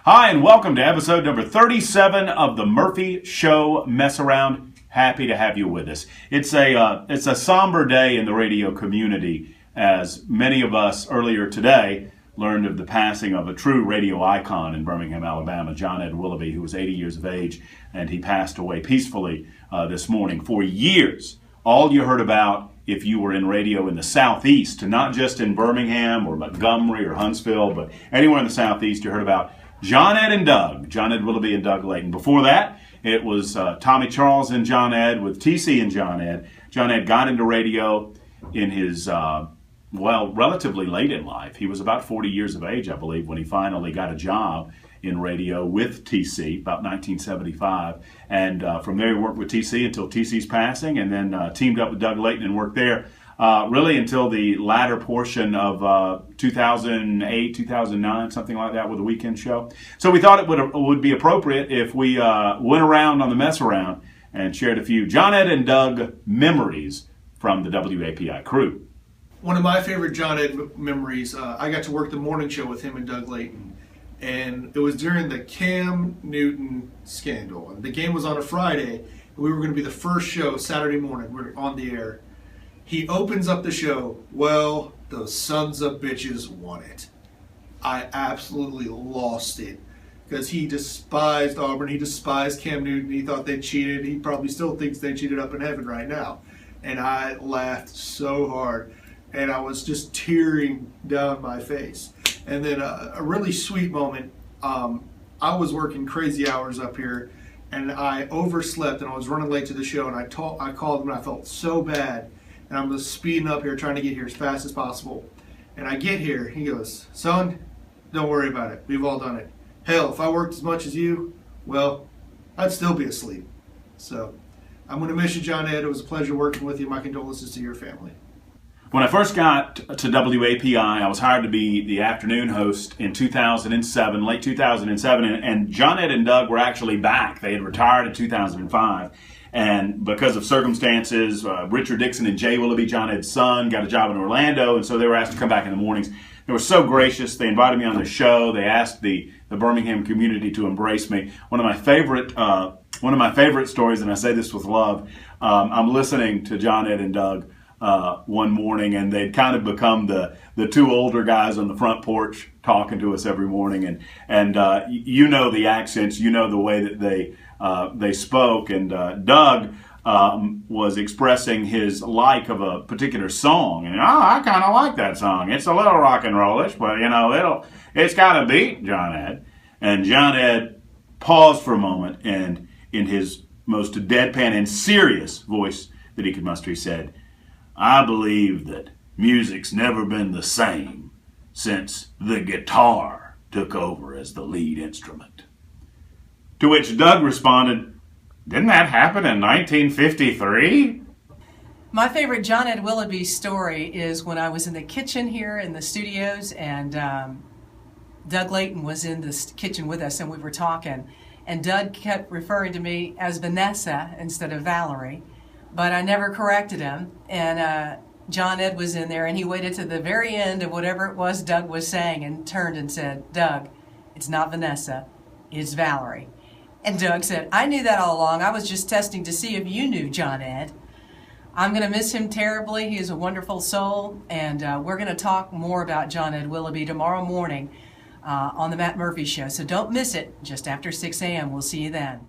Hi, and welcome to episode number 37 of the Murphy Show Mess Around. Happy to have you with us. It's a somber day in the radio community, as many of us earlier today learned of the passing of a true radio icon in Birmingham, Alabama, John Ed Willoughby, who was 80 years of age, and he passed away peacefully this morning. For years, all you heard about, if you were in radio in the Southeast, not just in Birmingham or Montgomery or Huntsville, but anywhere in the Southeast, you heard about John Ed and Doug, John Ed Willoughby and Doug Layton. Before that, it was Tommy Charles and John Ed with TC and John Ed. John Ed got into radio in his, relatively late in life. He was about 40 years of age, I believe, when he finally got a job in radio with TC, about 1975. And from there he worked with TC until TC's passing, and then teamed up with Doug Layton and worked there really until the latter portion of 2008, 2009, something like that, with a weekend show. So we thought it would be appropriate if we went around on the mess around and shared a few John Ed and Doug memories from the WAPI crew. One of my favorite John Ed memories, I got to work the morning show with him and Doug Layton. And it was during the Cam Newton scandal. And the game was on a Friday, and we were going to be the first show Saturday morning. We're on the air. He opens up the show. Well, those sons of bitches won it. I absolutely lost it because he despised Auburn. He despised Cam Newton. He thought they cheated. He probably still thinks they cheated up in heaven right now. And I laughed so hard, and I was just tearing down my face. And then a really sweet moment, I was working crazy hours up here, and I overslept, and I was running late to the show, and I called him, and I felt so bad. And I'm just speeding up here, trying to get here as fast as possible. And I get here, he goes, "Son, don't worry about it. We've all done it. Hell, if I worked as much as you, well, I'd still be asleep." So I'm going to miss you, John Ed. It was a pleasure working with you. My condolences to your family. When I first got to WAPI, I was hired to be the afternoon host in 2007, late 2007, and John Ed and Doug were actually back. They had retired in 2005. And because of circumstances, Richard Dixon and Jay Willoughby, John Ed's son, got a job in Orlando, and so they were asked to come back in the mornings. They were so gracious. They invited me on the show. They asked the Birmingham community to embrace me. One of my favorite stories, and I say this with love, I'm listening to John Ed and Doug one morning, and they'd kind of become the two older guys on the front porch talking to us every morning, and you know the accents, you know the way that they spoke, and Doug was expressing his like of a particular song, and I kind of like that song. It's a little rock and rollish, but you know it's got a beat, John Ed. And John Ed paused for a moment, and in his most deadpan and serious voice that he could muster, he said, "I believe that music's never been the same since the guitar took over as the lead instrument." To which Doug responded, "Didn't that happen in 1953? My favorite John Ed Willoughby story is when I was in the kitchen here in the studios, and Doug Layton was in the kitchen with us, and we were talking, and Doug kept referring to me as Vanessa instead of Valerie. But I never corrected him, and John Ed was in there, and he waited to the very end of whatever it was Doug was saying and turned and said, "Doug, it's not Vanessa, it's Valerie." And Doug said, "I knew that all along. I was just testing to see if you knew, John Ed." I'm going to miss him terribly. He is a wonderful soul, and we're going to talk more about John Ed Willoughby tomorrow morning on the Matt Murphy Show. So don't miss it, just after 6 a.m. We'll see you then.